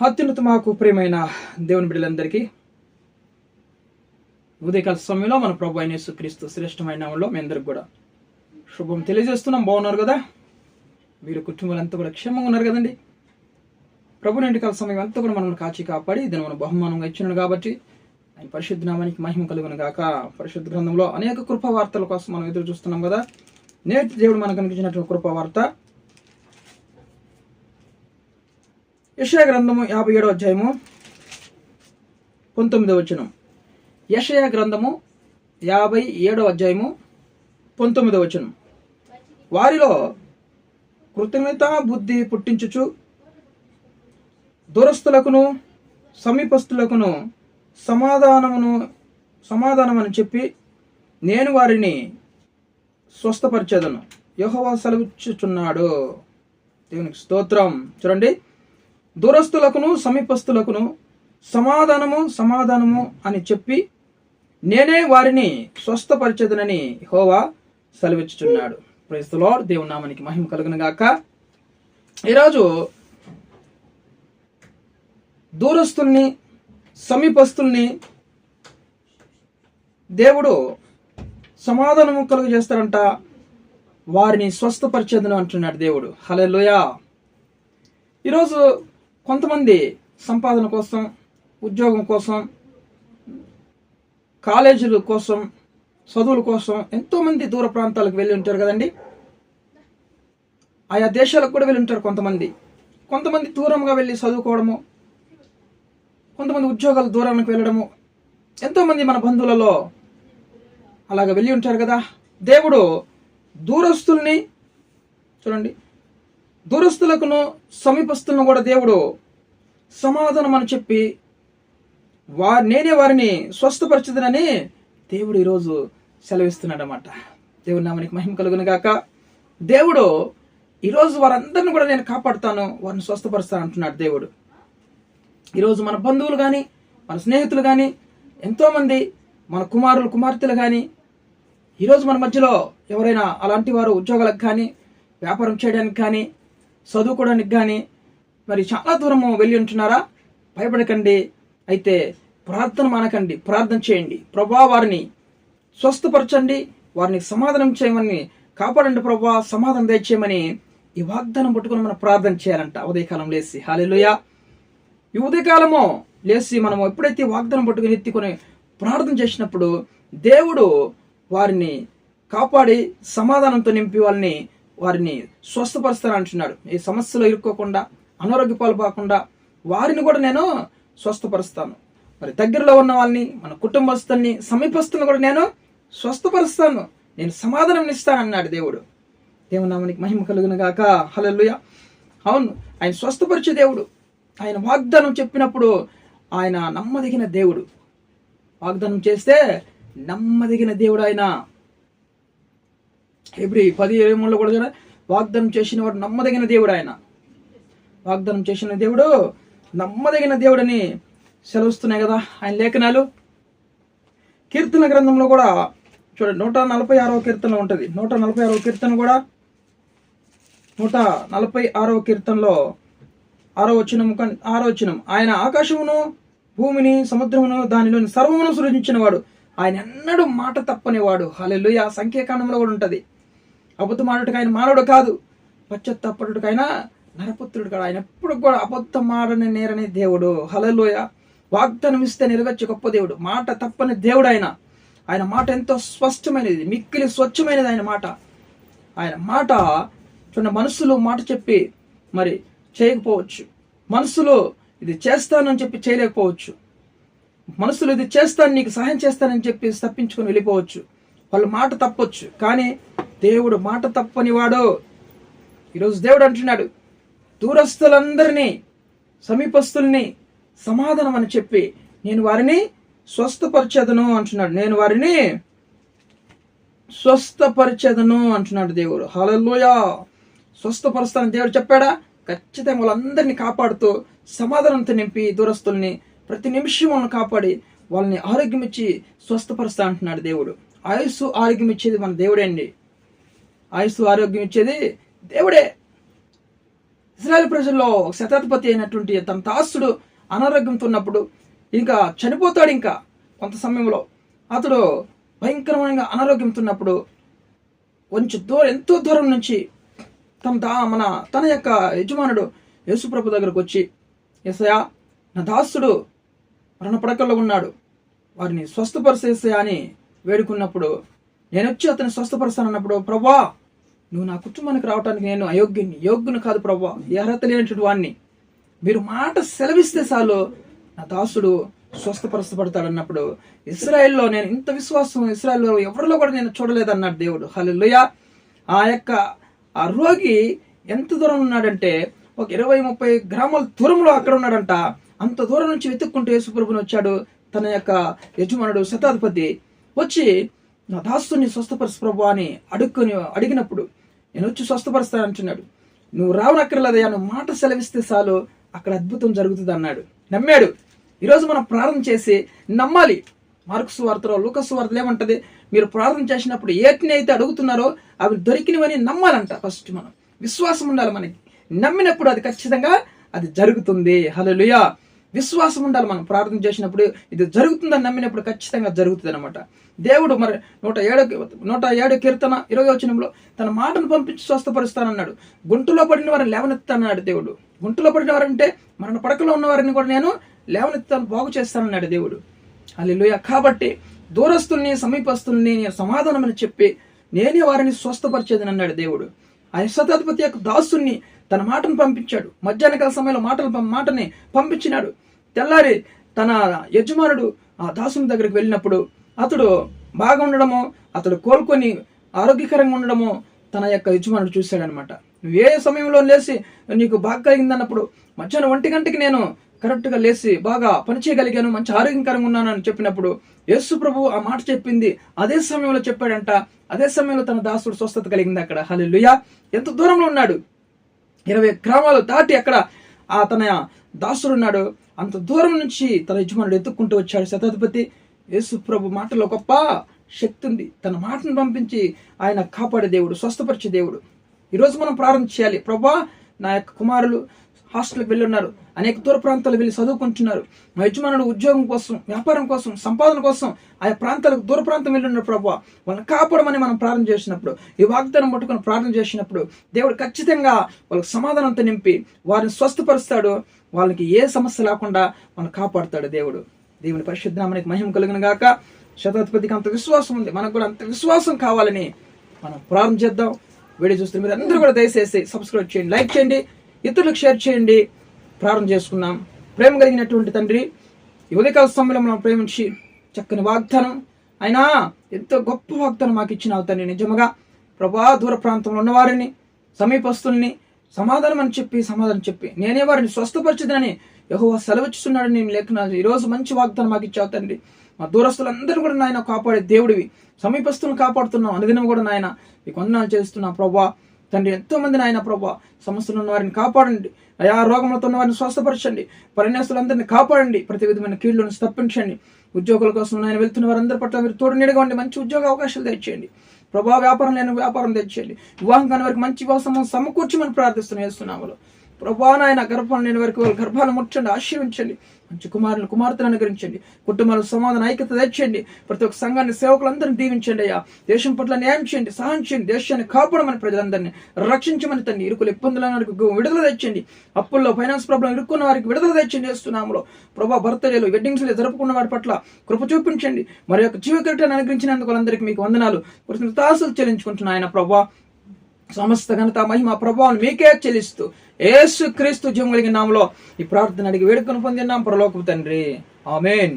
అత్యున్నత మాకు ప్రియమైన దేవుని బిడ్డలందరికీ ఉదయకాల సమయంలో మన ప్రభు అయిన యేసుక్రీస్తు శ్రేష్టమైన నామములో మీ అందరికి కూడా శుభం తెలియజేస్తున్నాం. బాగున్నారు కదా? మీరు కుటుంబాలంతా కూడా క్షేమంగా ఉన్నారు కదండి? ప్రభు ఇంటికాల సమయం అంతా కూడా మనల్ని కాచి కాపాడి దీన్ని మనం బహుమానంగా ఇచ్చినాడు కాబట్టి ఆయన పరిశుద్ధ నామానికి మహిమ కలుగును గాక. పరిశుద్ధ గ్రంథంలో అనేక కృపావార్తల కోసం మనం ఎదురు చూస్తున్నాం కదా. నేటి దేవుడు మనకు కనిపించినటువంటి కృపావార్త యెషయా గ్రంథము 57వ అధ్యాయము 19వ వచనం. యెషయా గ్రంథము 57వ అధ్యాయము 19వ వచనం. వారిలో కృతజ్ఞతా బుద్ధి పుట్టించుచు దూరస్తులకును సమీపస్తులకును సమాధానమని చెప్పి నేను వారిని స్వస్థపరిచేదను. యెహోవా సెలవిచ్చుచున్నాడు. దేవునికి స్తోత్రం. చూడండి, దూరస్తులకును సమీపస్తులకును సమాధానము అని చెప్పి నేనే వారిని స్వస్థపరిచేదనని యెహోవా సెలవిచ్చుచున్నాడు. Praise the lord. దేవుని నామానికి మహిమ కలుగును గాక. ఈరోజు దూరస్తుల్ని సమీపస్తుల్ని దేవుడు సమాధానము కలుగజేస్తాడంట. వారిని స్వస్థపరిచేదను అంటున్నాడు దేవుడు. హల్లెలూయా. ఈరోజు కొంతమంది సంపాదన కోసం, ఉద్యోగం కోసం, కాలేజీల కోసం, చదువుల కోసం ఎంతోమంది దూర ప్రాంతాలకు వెళ్ళి ఉంటారు కదండి. ఆయా దేశాలకు కూడా వెళ్ళి ఉంటారు కొంతమంది దూరంగా వెళ్ళి చదువుకోవడము, కొంతమంది ఉద్యోగాల దూరానికి వెళ్ళడము, ఎంతోమంది మన బంధువులలో అలాగ వెళ్ళి ఉంటారు కదా. దేవుడు దూరస్తుల్ని చూడండి, దూరస్తులకును సమీపస్తులను కూడా దేవుడు సమాధానం అని చెప్పి నేనే వారిని స్వస్థపరిచేదనని దేవుడు ఈరోజు సెలవిస్తున్నాడు అన్నమాట. దేవుడి నామానికి మహిమ కలుగును గాక. దేవుడు ఈరోజు వారందరిని కూడా నేను కాపాడుతాను, వారిని స్వస్థపరుస్తాను అంటున్నాడు దేవుడు. ఈరోజు మన బంధువులు కానీ, మన స్నేహితులు కానీ, ఎంతోమంది మన కుమారులు కుమార్తెలు కానీ ఈరోజు మన మధ్యలో ఎవరైనా అలాంటి వారు ఉద్యోగాలకు కానీ, వ్యాపారం చేయడానికి కానీ, చదువుకోవడానికి కానీ మరి చాలా దూరము వెళ్ళి ఉంటున్నారా? భయపడకండి. అయితే ప్రార్థన మానకండి, ప్రార్థన చేయండి. ప్రభువా వారిని స్వస్థపరచండి, వారిని సమాధానం చేయమని, కాపాడండి ప్రభువా, సమాధానం దయచేయమని ఈ వాగ్దానం పట్టుకుని మనం ప్రార్థన చేయాలంట. ఉదయకాలం లేసి. హల్లెలూయా. ఈ ఉదయకాలము లేసి మనం ఎప్పుడైతే వాగ్దానం పట్టుకుని ఎత్తుకొని ప్రార్థన చేసినప్పుడు దేవుడు వారిని కాపాడి సమాధానంతో నింపి వారిని స్వస్థపరుస్తానంటున్నాడు. ఈ సమస్యలో ఇరుక్కోకుండా, అనారోగ్య పాలు కాకుండా వారిని కూడా నేను స్వస్థపరుస్తాను. మరి దగ్గరలో ఉన్న వాళ్ళని, మన కుటుంబస్తుల్ని, సమీపస్తుల్ని కూడా నేను స్వస్థపరుస్తాను, నేను సమాధానం ఇస్తానన్నాడు దేవుడు. దేవుని నామానికి మహిమ కలుగును గాక. హల్లెలూయా. అవును, ఆయన స్వస్థపరిచే దేవుడు. ఆయన వాగ్దానం చెప్పినప్పుడు ఆయన నమ్మదగిన దేవుడు. వాగ్దానం చేస్తే నమ్మదగిన దేవుడు ఆయన. హెబ్రీ 10:23 కూడా చూడ, వాగ్దానం చేసిన వాడు నమ్మదగిన దేవుడు. ఆయన వాగ్దానం చేసిన దేవుడు నమ్మదగిన దేవుడని సెలవుస్తున్నాయి కదా ఆయన లేఖనాలు. కీర్తన గ్రంథంలో కూడా చూడండి, 146వ కీర్తనలో ఉంటుంది. 146వ కీర్తన కూడా 146వ కీర్తనలో 6వ వచనం. ఆయన ఆకాశమును, భూమిని, సముద్రమును, దానిలోని సర్వమును సృజించిన వాడు. ఆయన ఎన్నడూ మాట తప్పనివాడు. హల్లెలూయా. సంఖ్యాకాండంలో కూడా ఉంటుంది. అబద్ధం ఆడుటకు ఆయన మానవుడు కాదు, పశ్చాత్తాపడుటకు ఆయన నరపుత్రుడు కాదు. ఆయన ఎప్పుడు కూడా అబద్ధం ఆడని నేరని దేవుడు. హల్లెలూయా. వాగ్దానం ఇస్తే నెరవేర్చే గొప్ప దేవుడు, మాట తప్పని దేవుడు ఆయన. ఆయన మాట ఎంతో స్పష్టమైనది, మిక్కిలి స్వచ్ఛమైనది ఆయన మాట. ఆయన మాట చూడండి, మనుషులు మాట చెప్పి మరి చేయకపోవచ్చు, మనసులో ఇది చేస్తానని చెప్పి చేయలేకపోవచ్చు, మనసులో ఇది చేస్తాను, నీకు సహాయం చేస్తానని చెప్పి తప్పించుకొని వెళ్ళిపోవచ్చు, వాళ్ళు మాట తప్పొచ్చు. కానీ దేవుడు మాట తప్పని వాడు. ఈరోజు దేవుడు అంటున్నాడు, దూరస్తులందరినీ, సమీపస్తుల్ని సమాధానం అని చెప్పి నేను వారిని స్వస్థపరిచేదను అంటున్నాడు. నేను వారిని స్వస్థపరిచేదను అంటున్నాడు దేవుడు. హల్లెలూయా. స్వస్థపరుస్తానని దేవుడు చెప్పాడా? ఖచ్చితంగా వాళ్ళందరినీ కాపాడుతూ సమాధానంతో నింపి దూరస్తుల్ని ప్రతి నిమిషం కాపాడి వాళ్ళని ఆరోగ్యం ఇచ్చి స్వస్థపరుస్తా అంటున్నాడు దేవుడు. ఆయుస్సు ఆరోగ్యం ఇచ్చేది మన దేవుడే అండి. ఆయుస్సు ఆరోగ్యం ఇచ్చేది దేవుడే. ఇశ్రాయేల్ ప్రజల్లో శతాధిపతి అయినటువంటి తన దాసుడు అనారోగ్యంతో ఉన్నప్పుడు, ఇంకా చనిపోతాడు. ఇంకా కొంత సమయంలో అతడు భయంకరమైన అనారోగ్యంతో ఉన్నప్పుడు కొంచెం ఎంతో దూరం నుంచి తన యొక్క యజమానుడు యేసుప్రభు దగ్గరకు వచ్చి, యేసయ్యా, నా దాసుడు మరణ పడకల్లో ఉన్నాడు, వారిని స్వస్థపరిచేసే అని వేడుకున్నప్పుడు, నేను వచ్చి అతన్ని స్వస్థపరుస్తానన్నప్పుడు, ప్రభా, నువ్వు నా కుటుంబానికి రావడానికి నేను యోగ్యుని కాదు ప్రభా, ఈ అర్హత లేనటువంటి వాడిని, మీరు మాట సెలవిస్తే చాలు నా దాసుడు స్వస్థపరచబడతాడన్నప్పుడు, ఇశ్రాయేల్లో నేను ఇంత విశ్వాసం ఇశ్రాయేల్లో ఎవరిలో కూడా నేను చూడలేదన్నాడు దేవుడు. హల్లెలూయా. ఆ రోగి ఎంత దూరం ఉన్నాడంటే ఒక 20-30 గ్రామాల దూరంలో అక్కడ ఉన్నాడంట. అంత దూరం నుంచి వెతుక్కుంటూ యేసుప్రభుని వచ్చాడు తన యొక్క యజమానుడు శతాధిపతి. వచ్చి నా దాసుని స్వస్థపరచు ప్రభు అని అడిగినప్పుడు, నేను వచ్చి స్వస్థపరుస్తానంటున్నాడు. నువ్వు రావనక్కర్లేదయ్యా, నువ్వు మాట సెలవిస్తే చాలు అక్కడ అద్భుతం జరుగుతుంది అన్నాడు. నమ్మాడు. ఈరోజు మనం ప్రార్థన చేసి నమ్మాలి. మార్కు సువార్తలో, లూకా సువార్తలో ఏమంటది, మీరు ప్రార్థన చేసినప్పుడు ఏటిని అయితే అడుగుతున్నారో అవి దొరికినవని నమ్మాలంట. ఫస్ట్ మనం విశ్వాసం ఉండాలి. మనకి నమ్మినప్పుడు అది ఖచ్చితంగా అది జరుగుతుంది. హల్లెలూయా. విశ్వాసం ఉండాలి. మనం ప్రార్థన చేసినప్పుడు ఇది జరుగుతుందని నమ్మినప్పుడు ఖచ్చితంగా జరుగుతుంది అనమాట. దేవుడు మరి 107 కీర్తన 20వ వచనంలో తన మాటను పంపించి స్వస్థపరుస్తానన్నాడు. గుంటలో పడిన వారిని లేవనెత్తానన్నాడు దేవుడు. గుంటలో పడిన వారంటే మరణ పడకలో ఉన్న వారిని కూడా నేను లేవనెత్తాను, బాగు చేస్తానన్నాడు దేవుడు. హల్లెలూయా. కాబట్టి దూరస్తుల్ని సమీపస్తుల్ని నేను సమాధానమని చెప్పి నేనే వారిని స్వస్థపరిచేదని అన్నాడు దేవుడు. ఆ శతాధిపతి యొక్క దాసుని తన మాటను పంపించాడు. మధ్యాహ్నకాల సమయంలో మాటని పంపించినాడు. తెల్లారి తన యజమానుడు ఆ దాసుని దగ్గరికి వెళ్ళినప్పుడు అతడు బాగా ఉండడము, అతడు కోలుకొని ఆరోగ్యకరంగా ఉండడము తన యొక్క యజమానుడు చూశాడనమాట. నువ్వు ఏ సమయంలో లేచి నీకు బాగా కలిగిందన్నప్పుడు, మధ్యాహ్నం 1 గంటకి నేను కరెక్ట్గా లేచి బాగా పనిచేయగలిగాను, మంచి ఆరోగ్యకరంగా ఉన్నాను అని చెప్పినప్పుడు యేసు ప్రభు ఆ మాట చెప్పింది అదే సమయంలో చెప్పాడంట. అదే సమయంలో తన దాసుడు స్వస్థత కలిగింది అక్కడ. హల్లెలూయా. ఎంత దూరంలో ఉన్నాడు, 20 గ్రామాలు దాటి అక్కడ తన దాసుడు ఉన్నాడు. అంత దూరం నుంచి తన యజమానుడు ఎత్తుక్కుంటూ వచ్చాడు శతాధిపతి. యేసు ప్రభు మాటలో గొప్ప శక్తి ఉంది. తన మాటను పంపించి ఆయన కాపాడే దేవుడు, స్వస్థపరిచే దేవుడు. ఈరోజు మనం ప్రార్థన చేయాలి. ప్రభా, నా యొక్క కుమారులు హాస్టల్కి వెళ్ళి ఉన్నారు, అనేక దూర ప్రాంతాలు వెళ్ళి చదువుకుంటున్నారు, మా యజమానుడు ఉద్యోగం కోసం, వ్యాపారం కోసం, సంపాదన కోసం ఆయా ప్రాంతాలకు దూర ప్రాంతం వెళ్ళి ఉన్నారు ప్రభా, వాళ్ళని కాపాడమని మనం ప్రార్థన చేసినప్పుడు, ఈ వాగ్దానం పట్టుకొని ప్రార్థన చేసినప్పుడు దేవుడు ఖచ్చితంగా వాళ్ళకి సమాధానంతో నింపి వారిని స్వస్థపరుస్తాడు. వాళ్ళకి ఏ సమస్య లేకుండా మనం కాపాడుతాడు దేవుడు. దేవుని పరిశుద్ధ నామానికి మహిమ కలుగును గాక. శతాధిపతికి అంత విశ్వాసం ఉంది, మనకు కూడా అంత విశ్వాసం కావాలని మనం ప్రార్థన చేద్దాం. వీడియో చూస్తే మీరు అందరూ కూడా దయచేసి సబ్స్క్రైబ్ చేయండి, లైక్ చేయండి, ఇతరులకు షేర్ చేయండి. ప్రార్థన చేసుకుందాం. ప్రేమ కలిగినటువంటి తండ్రి, ఈ ఉదయకాల సమయంలో మనం ప్రేమించి చక్కని వాగ్దానం, అయినా ఎంతో గొప్ప వాగ్దానం మాకు ఇచ్చినావు తండ్రి. నిజముగా ప్రభా, దూర ప్రాంతంలో ఉన్నవారిని, సమీపస్తుల్ని సమాధానం చెప్పి నేనే వారిని స్వస్థపరచదని యెహోవా సెలవిస్తున్నాడని నేను లేఖనాలు ఈరోజు మంచి వాగ్దానం మాకు ఇచ్చావు తండ్రి. మా దూరస్తులందరూ కూడా నాయన కాపాడే దేవుడివి, సమీపస్తులను కాపాడుతున్నావు. అనుదినం కూడా నాయన ఈ వందనాలు చేస్తున్నా ప్రభా తండ్రి. ఎంతో మంది నాయన ప్రభా సమస్యలు ఉన్న వారిని కాపాడండి, అయా రోగములతో ఉన్న వారిని స్వస్థపరచండి, పరిణేస్తులందరినీ కాపాడండి, ప్రతి విధమైన కీళ్లను తప్పించండి. ఉద్యోగుల కోసం నాయన వెళ్తున్న వారందరి పట్ల మీరు తోడు నీడగా ఉండి మంచి ఉద్యోగ అవకాశాలు తెచ్చేయండి ప్రభా. వ్యాపారం లేని వ్యాపారం తెచ్చేయండి. వివాహం కాని వారికి మంచి వివాహం సమకూర్చమని ప్రార్థిస్తున్నాము ప్రభా. నాయన గర్భం లేని వారికి వాళ్ళ గర్భాలను ముట్టండి, ఆశీర్వించండి, మంచి కుమార్తెను అనుగ్రహించండి, కుటుంబాలకు సమాధాన ఐక్యత తెచ్చండి, ప్రతి ఒక్క సంఘాన్ని సేవకులందరినీ దీవించండి అయ్యా. దేశం పట్ల న్యాయం చేయండి, సహాయం చేయండి, దేశాన్ని కాపాడమని ప్రజలందరినీ రక్షించమని తండ్రి. ఇరుకులు ఇబ్బందులకు విడుదల తెచ్చండి, అప్పుల్లో ఫైనాన్స్ ప్రాబ్లం ఇరుక్కున్న వారికి విడుదల తెచ్చండి చేస్తున్నాములో ప్రభా. బర్త్డేలు, వెడ్డింగ్స్ జరుపుకున్న వారి పట్ల కృప చూపించండి. మరి యొక్క జీవకరిటాన్ని అనుగ్రహించినందుకు వాళ్ళందరికీ మీకు వందనాలు, కృతజ్ఞతాస్తులు చెల్లించుకుంటున్నా ఆయన ప్రభా. సమస్త ఘనత మహిమ ప్రభావం మీకే చెల్లిస్తూ యేసు క్రీస్తు జీవం కలిగిన నామములో ఈ ప్రార్థన అడిగి వేడుకొని పొందినాం పరలోకపు తండ్రి. ఆమేన్.